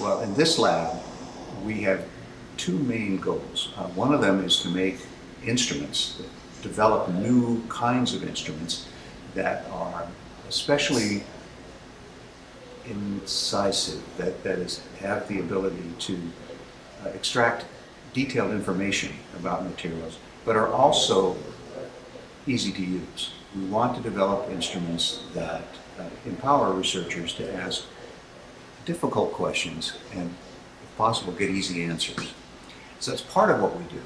Well, in this lab, we have two main goals. One of them is to make instruments, develop new kinds of instruments that are especially incisive, that is, have the ability to extract detailed information about materials, but are also easy to use. We want to develop instruments that empower researchers to ask difficult questions and, if possible, get easy answers. So that's part of what we do.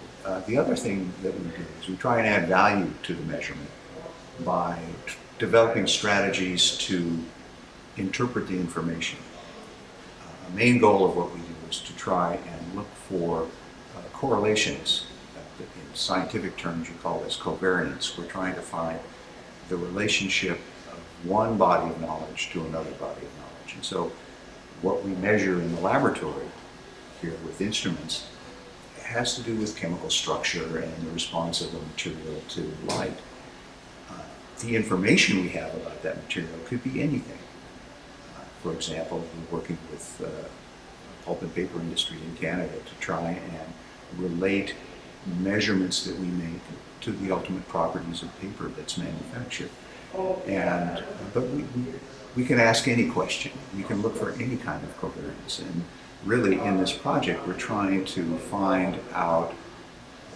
The other thing that we do is we try and add value to the measurement by developing strategies to interpret the information. A main goal of what we do is to try and look for correlations. In scientific terms, you call this covariance. We're trying to find the relationship of one body of knowledge to another body of knowledge. And so what we measure in the laboratory here with instruments has to do with chemical structure and the response of the material to light. The information we have about that material could be anything. For example, we're working with the pulp and paper industry in Canada to try and relate measurements that we make to the ultimate properties of paper that's manufactured. But we can ask any question. We can look for any kind of covariance. And really, in this project, we're trying to find out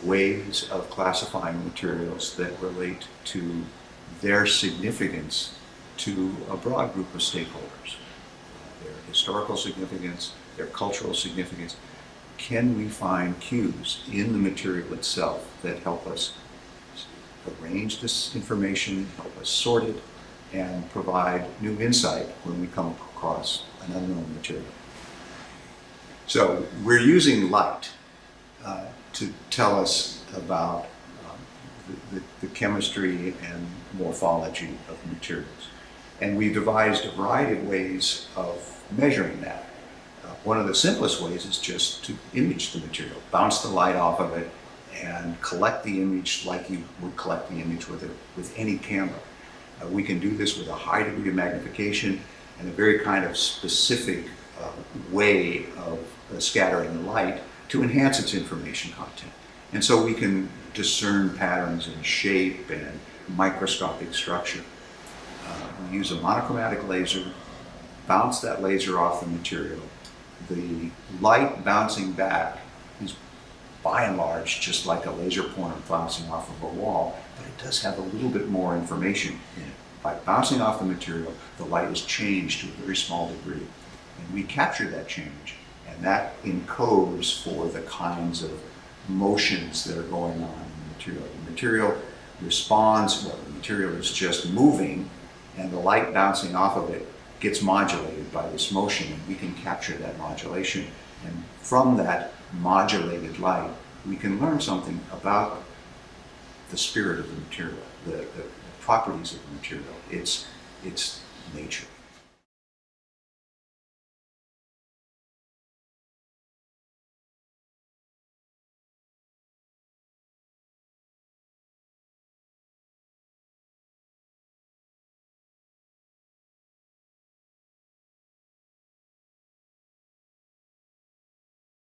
ways of classifying materials that relate to their significance to a broad group of stakeholders. Their historical significance, their cultural significance. Can we find cues in the material itself that help us arrange this information, help us sort it, and provide new insight when we come across an unknown material? So we're using light to tell us about the chemistry and morphology of materials. And we devised a variety of ways of measuring that. One of the simplest ways is just to image the material, bounce the light off of it, and collect the image like you would collect the image with any camera. We can do this with a high degree of magnification and a very kind of specific way of scattering the light to enhance its information content. And so we can discern patterns in shape and microscopic structure. We use a monochromatic laser, bounce that laser off the material. The light bouncing back is by and large just like a laser pointer bouncing off of a wall, but it does have a little bit more information in it. By bouncing off the material, the light is changed to a very small degree. And we capture that change, and that encodes for the kinds of motions that are going on in the material. The material responds, well, the material is just moving, and the light bouncing off of it gets modulated by this motion, and we can capture that modulation. And from that modulated light, we can learn something about the spirit of the material, the properties of the material, its nature.